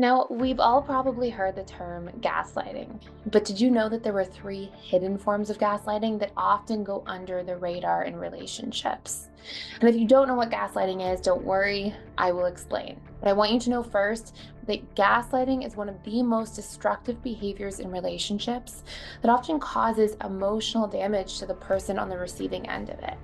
Now, we've all probably heard the term gaslighting, but did you know that there were three hidden forms of gaslighting that often go under the radar in relationships? And if you don't know what gaslighting is, don't worry, I will explain. But I want you to know first that gaslighting is one of the most destructive behaviors in relationships that often causes emotional damage to the person on the receiving end of it,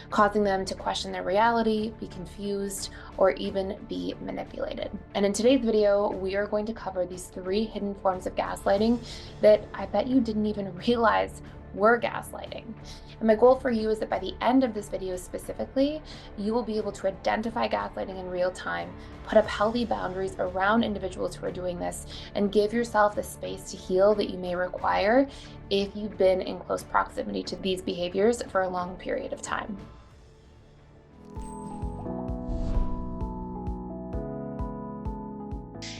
causing them to question their reality, be confused, or even be manipulated. And in today's video, we are going to cover these three hidden forms of gaslighting that I bet you didn't even realize were gaslighting. And my goal for you is that by the end of this video specifically, you will be able to identify gaslighting in real time, put up healthy boundaries around individuals who are doing this, and give yourself the space to heal that you may require if you've been in close proximity to these behaviors for a long period of time.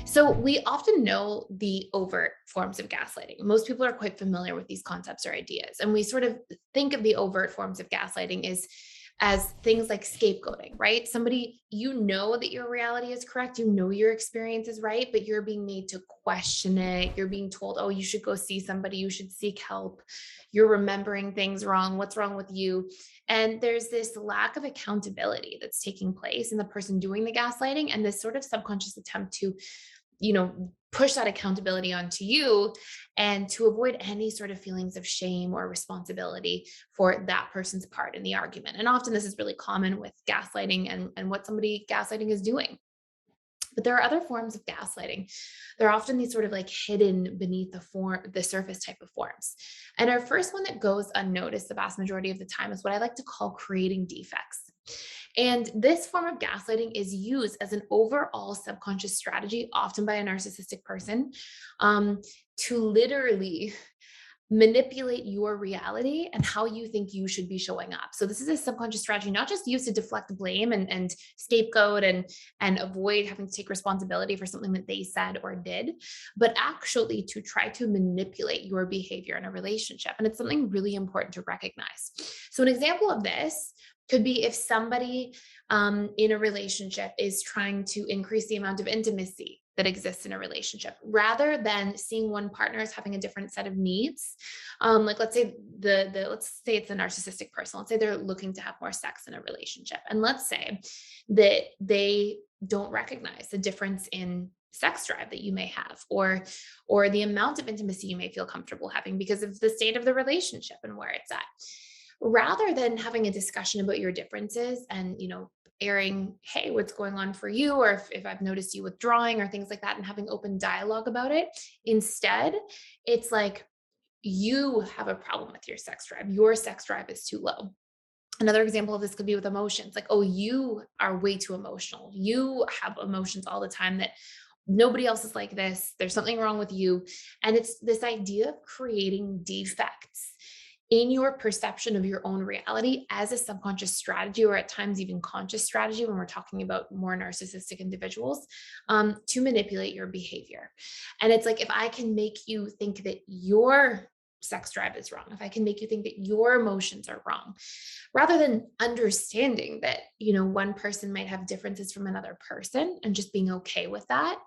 So we often know the overt forms of gaslighting. Most people are quite familiar with these concepts or ideas. And we sort of think of the overt forms of gaslighting as things like scapegoating, right? Somebody, you know that your reality is correct, you know your experience is right, but you're being made to question it. You're being told, oh, you should go see somebody, you should seek help. You're remembering things wrong. What's wrong with you? And there's this lack of accountability that's taking place in the person doing the gaslighting, and this sort of subconscious attempt to push that accountability onto you and to avoid any sort of feelings of shame or responsibility for that person's part in the argument. And often this is really common with gaslighting and what somebody gaslighting is doing. But there are other forms of gaslighting. They're often these sort of like hidden beneath the surface type of forms. And our first one that goes unnoticed the vast majority of the time is what I like to call creating defects. And this form of gaslighting is used as an overall subconscious strategy, often by a narcissistic person, to literally manipulate your reality and how you think you should be showing up. So this is a subconscious strategy, not just used to deflect blame and scapegoat and avoid having to take responsibility for something that they said or did, but actually to try to manipulate your behavior in a relationship. And it's something really important to recognize. So an example of this could be if somebody in a relationship is trying to increase the amount of intimacy that exists in a relationship rather than seeing one partner as having a different set of needs. Like let's say let's say it's a narcissistic person. Let's say they're looking to have more sex in a relationship. And let's say that they don't recognize the difference in sex drive that you may have or the amount of intimacy you may feel comfortable having because of the state of the relationship and where it's at. Rather than having a discussion about your differences and airing, hey, what's going on for you, or if I've noticed you withdrawing or things like that, and having open dialogue about it. Instead, it's like you have a problem with your sex drive. Your sex drive is too low. Another example of this could be with emotions, like, oh, you are way too emotional. You have emotions all the time that nobody else is like this. There's something wrong with you. And it's this idea of creating defects in your perception of your own reality as a subconscious strategy, or at times even conscious strategy when we're talking about more narcissistic individuals, to manipulate your behavior. And it's like, if I can make you think that your sex drive is wrong, if I can make you think that your emotions are wrong, rather than understanding that, one person might have differences from another person and just being okay with that,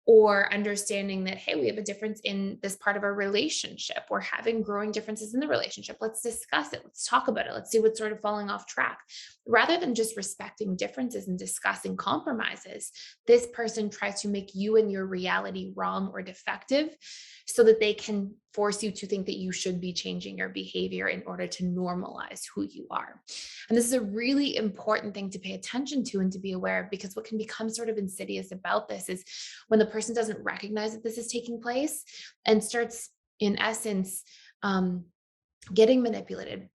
or understanding that, hey, we have a difference in this part of our relationship. We're having growing differences in the relationship. Let's discuss it. Let's talk about it. Let's see what's sort of falling off track. Rather than just respecting differences and discussing compromises, this person tries to make you and your reality wrong or defective so that they can force you to think that you should be changing your behavior in order to normalize who you are. And this is a really important thing to pay attention to and to be aware of, because what can become sort of insidious about this is when the person doesn't recognize that this is taking place and starts, in essence, getting manipulated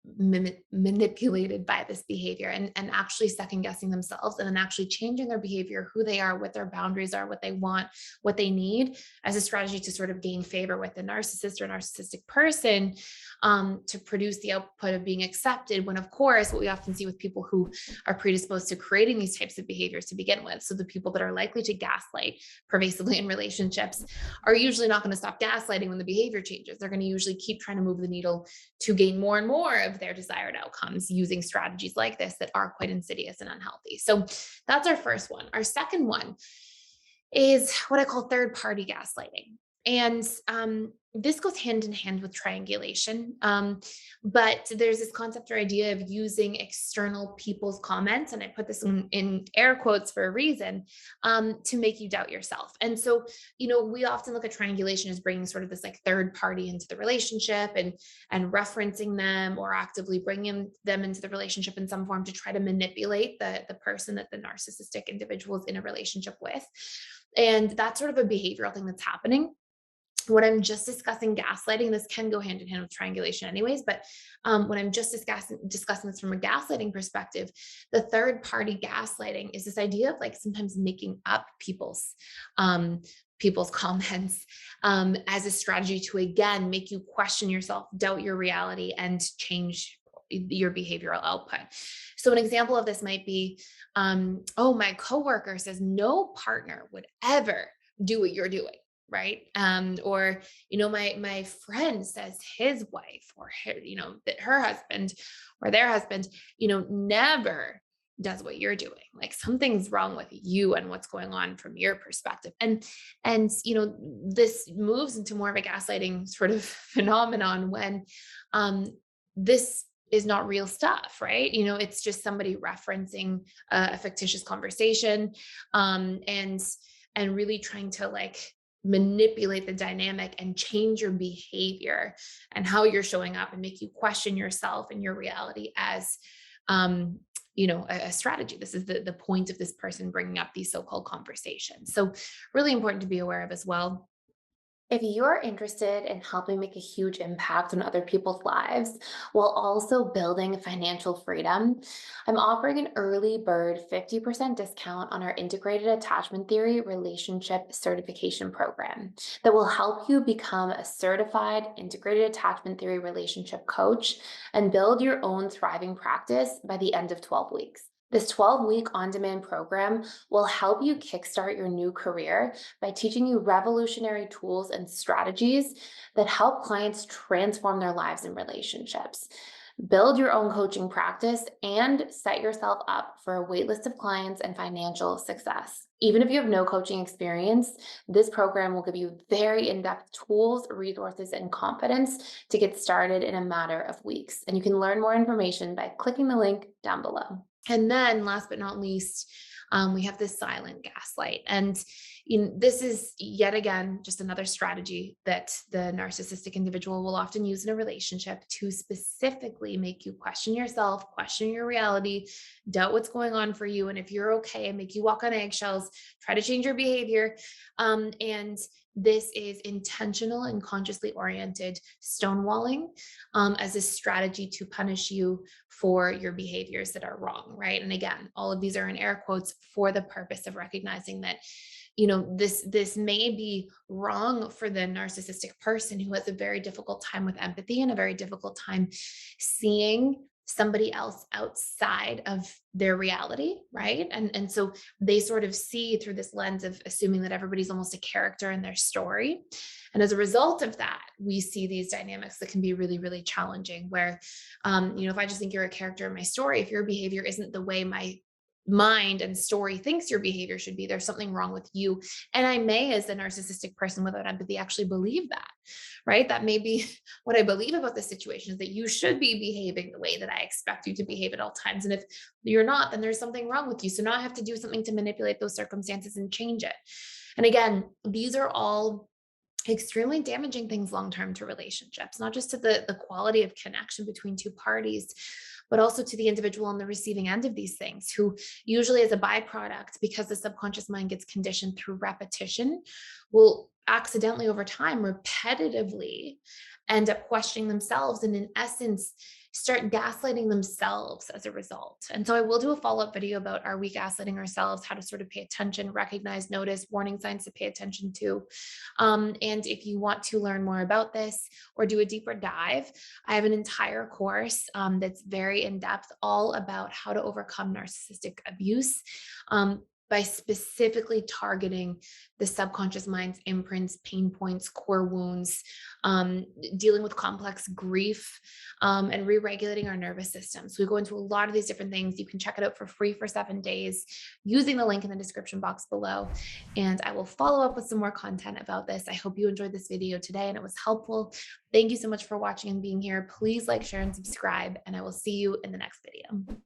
by this behavior and actually second guessing themselves, and then actually changing their behavior, who they are, what their boundaries are, what they want, what they need, as a strategy to sort of gain favor with the narcissist or narcissistic person, to produce the output of being accepted, when of course what we often see with people who are predisposed to creating these types of behaviors to begin with, so the people that are likely to gaslight pervasively in relationships are usually not going to stop gaslighting when the behavior changes. They're going to usually keep trying to move the needle to gain more and more of their desired outcomes using strategies like this that are quite insidious and unhealthy. So that's our first one. Our second one is what I call third party gaslighting. And this goes hand in hand with triangulation. But there's this concept or idea of using external people's comments, and I put this in air quotes for a reason, to make you doubt yourself. And so, we often look at triangulation as bringing sort of this like third party into the relationship and referencing them or actively bringing them into the relationship in some form to try to manipulate the person that the narcissistic individual is in a relationship with. And that's sort of a behavioral thing that's happening. When I'm just discussing gaslighting, this can go hand in hand with triangulation anyways, but when I'm just discussing this from a gaslighting perspective, the third party gaslighting is this idea of like sometimes making up people's comments as a strategy to again make you question yourself, doubt your reality, and change your behavioral output. So an example of this might be, oh, my coworker says no partner would ever do what you're doing, right? Or my friend says his wife or that her husband or their husband never does what you're doing. Like something's wrong with you and what's going on from your perspective. And this moves into more of a gaslighting sort of phenomenon when this is not real stuff, right? It's just somebody referencing a fictitious conversation, and really trying to like manipulate the dynamic and change your behavior and how you're showing up and make you question yourself and your reality as a strategy. This is the point of this person bringing up these so-called conversations. So really important to be aware of as well. If you're interested in helping make a huge impact on other people's lives while also building financial freedom, I'm offering an early bird 50% discount on our integrated attachment theory relationship certification program that will help you become a certified integrated attachment theory relationship coach and build your own thriving practice by the end of 12 weeks. This 12-week on-demand program will help you kickstart your new career by teaching you revolutionary tools and strategies that help clients transform their lives and relationships. Build your own coaching practice and set yourself up for a waitlist of clients and financial success. Even if you have no coaching experience, this program will give you very in-depth tools, resources, and confidence to get started in a matter of weeks. And you can learn more information by clicking the link down below. And then last but not least, we have this silent gaslight. And this is yet again just another strategy that the narcissistic individual will often use in a relationship to specifically make you question yourself, question your reality, doubt what's going on for you. And if you're okay, and make you walk on eggshells, try to change your behavior. And this is intentional and consciously oriented stonewalling as a strategy to punish you for your behaviors that are wrong, right? And again, all of these are in air quotes for the purpose of recognizing that this may be wrong for the narcissistic person who has a very difficult time with empathy and a very difficult time seeing somebody else outside of their reality, right? And so they sort of see through this lens of assuming that everybody's almost a character in their story. And as a result of that, we see these dynamics that can be really, really challenging where, if I just think you're a character in my story, if your behavior isn't the way my mind and story thinks your behavior should be, there's something wrong with you. And I may, as a narcissistic person without empathy, actually believe that, right? That may be what I believe about the situation, is that you should be behaving the way that I expect you to behave at all times. And if you're not, then there's something wrong with you. So now I have to do something to manipulate those circumstances and change it. And again, these are all extremely damaging things long-term to relationships, not just to the quality of connection between two parties, but also to the individual on the receiving end of these things, who usually as a byproduct, because the subconscious mind gets conditioned through repetition, will accidentally over time repetitively end up questioning themselves and in essence start gaslighting themselves as a result. And so I will do a follow-up video about, are we gaslighting ourselves, how to sort of pay attention, recognize, notice, warning signs to pay attention to. And if you want to learn more about this or do a deeper dive, I have an entire course that's very in-depth, all about how to overcome narcissistic abuse. by specifically targeting the subconscious mind's imprints, pain points, core wounds, dealing with complex grief, and re-regulating our nervous system. So we go into a lot of these different things. You can check it out for free for 7 days using the link in the description box below. And I will follow up with some more content about this. I hope you enjoyed this video today and it was helpful. Thank you so much for watching and being here. Please like, share, and subscribe, and I will see you in the next video.